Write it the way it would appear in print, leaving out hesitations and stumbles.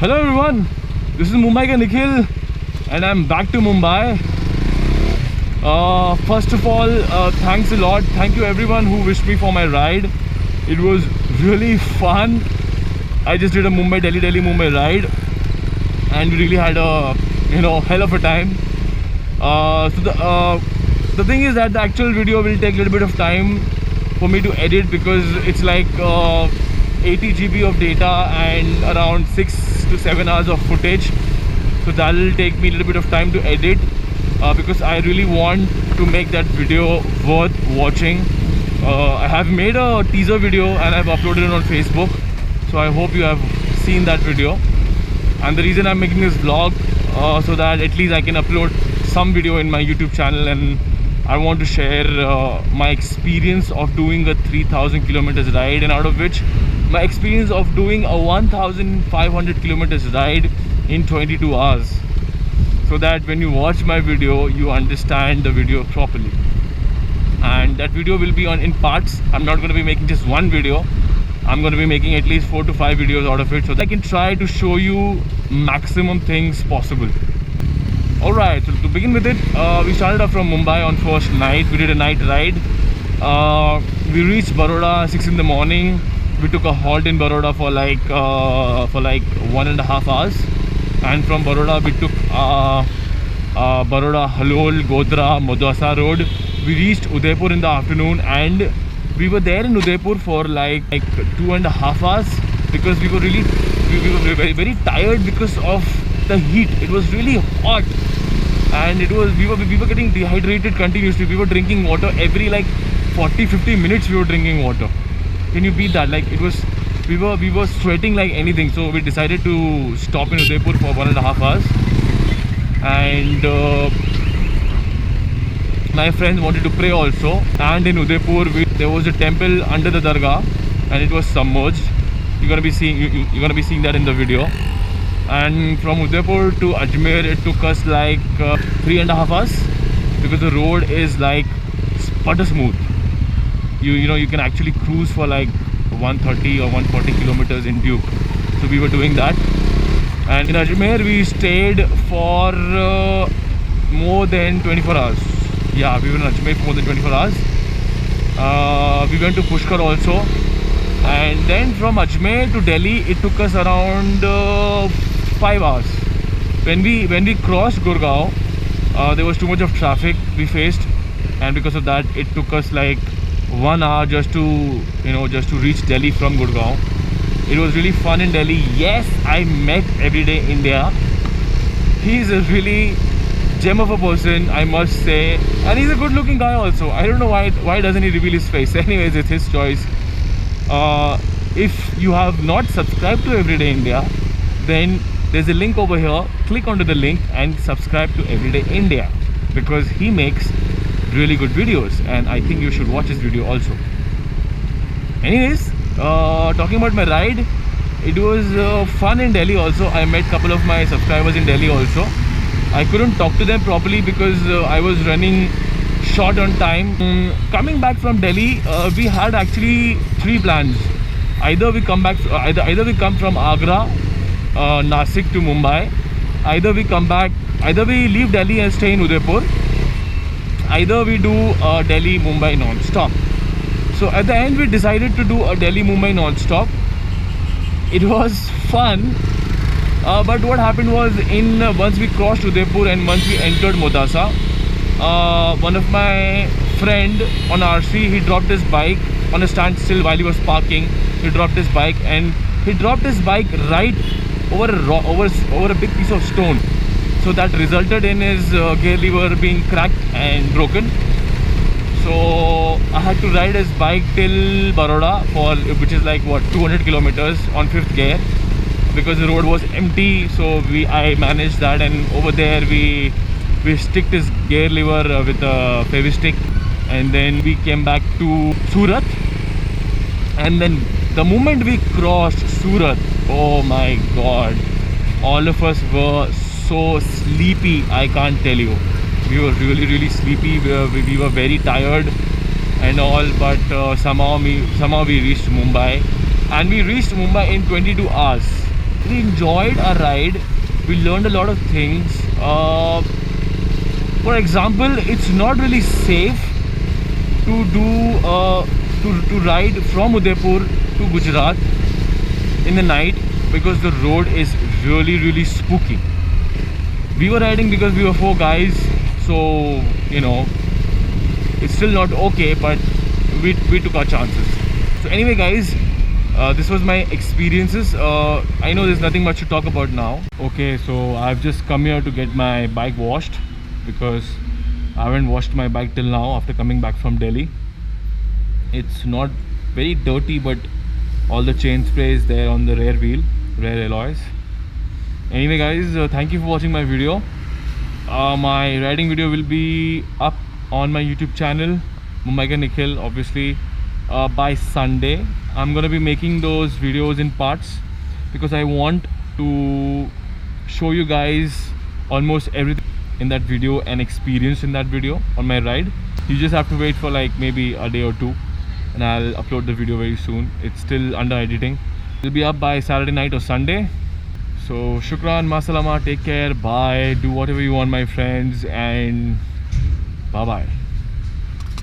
Hello everyone, this is Mumbai ka Nikhil and I'm back to Mumbai. First of all, thanks a lot. Thank you everyone who wished me for my ride. It was really fun. I just did a Delhi Mumbai ride and we really had a hell of a time. The thing is that the actual video will take a little bit of time for me to edit because it's like 80 GB of data and around 6 to 7 hours of footage. So that will take me a little bit of time to edit because I really want to make that video worth watching. I have made a teaser video and I've uploaded it on Facebook. So I hope you have seen that video. And the reason I'm making this vlog so that at least I can upload some video in my YouTube channel, and I want to share my experience of doing a 3000 kilometers ride, and out of which my experience of doing a 1500 kilometers ride in 22 hours, so that when you watch my video you understand the video properly. And that video will be in parts. I'm not going to be making just one video. I'm going to be making at least 4 to 5 videos out of it, so that I can try to show you maximum things possible. Alright, so to begin with it, we started off from Mumbai on first night. We did a night ride. We reached Baroda 6 in the morning. We took a halt in Baroda for like 1.5 hours. And from Baroda we took Baroda, Halol, Godhra, Modwasa road. We reached Udaipur in the afternoon, and we were there in Udaipur for like 2.5 hours because we were very, very tired because of the heat. It was really hot, and we were getting dehydrated continuously. We were drinking water every like 40-50 minutes. We were drinking water. Can you beat that? Like, it was, we were sweating like anything. So we decided to stop in Udaipur for 1.5 hours, and my friends wanted to pray also. And in Udaipur there was a temple under the dargah and it was submerged. You're gonna be seeing that in the video. And from Udaipur to Ajmer it took us like 3.5 hours because the road is like sputter smooth. You can actually cruise for like 130 or 140 kilometers in Duke. So we were doing that. And in Ajmer we stayed for more than 24 hours. Yeah, we were in Ajmer for more than 24 hours. We went to Pushkar also. And then from Ajmer to Delhi it took us around 5 hours. When we crossed Gurgaon, there was too much of traffic we faced, and because of that it took us like 1 hour just to reach Delhi from Gurgaon. It was really fun in Delhi. Yes, I met Everyday India. He's a really gem of a person, I must say, and he's a good looking guy also. I don't know why doesn't he reveal his face. Anyways, it's his choice. If you have not subscribed to Everyday India, then there's a link over here. Click onto the link and subscribe to Everyday India, because he makes really good videos and I think you should watch his video also. Anyways, talking about my ride, it was fun in Delhi also. I met a couple of my subscribers in Delhi also. I couldn't talk to them properly because I was running short on time. Coming back from Delhi, we had actually 3 plans. Either we come from Agra, Nasik to Mumbai. Either we leave Delhi and stay in Udaipur. Either we do Delhi Mumbai non-stop. So at the end we decided to do a Delhi Mumbai non-stop. It was fun. But what happened was, once we crossed Udaipur and once we entered Modwasa, one of my friend on RC, he dropped his bike on a standstill while he was parking. He dropped his bike right over a big piece of stone. So that resulted in his gear lever being cracked and broken. So I had to ride his bike till Baroda, which is like 200 kilometers on 5th gear, because the road was empty. So I managed that, and over there we sticked his gear lever with a Fevistick, and then we came back to Surat. And then the moment we crossed Surat, oh my god, all of us were so sleepy, I can't tell you. We were really sleepy. We were very tired and all, but somehow we reached Mumbai, and we reached Mumbai in 22 hours. we enjoyed our ride. We learned a lot of things. For example, it's not really safe to do to ride from Udaipur to Gujarat in the night because the road is really spooky. We were riding because we were 4 guys, so you know it's still not okay, but we took our chances. So anyway guys, this was my experiences. I know there's nothing much to talk about now. Okay, so I've just come here to get my bike washed because I haven't washed my bike till now after coming back from Delhi. It's not very dirty, but all the chain spray is there on the rear wheel, rear alloys. Anyway guys, thank you for watching my video. My riding video will be up on my YouTube channel, Mumbai Ka Nikhil, obviously by Sunday. I'm gonna be making those videos in parts because I want to show you guys almost everything in that video and experience in that video on my ride. You just have to wait for like maybe a day or two and I'll upload the video very soon. It's still under editing. It'll be up by Saturday night or Sunday. So shukran, masalama, take care, bye, do whatever you want my friends, and bye bye.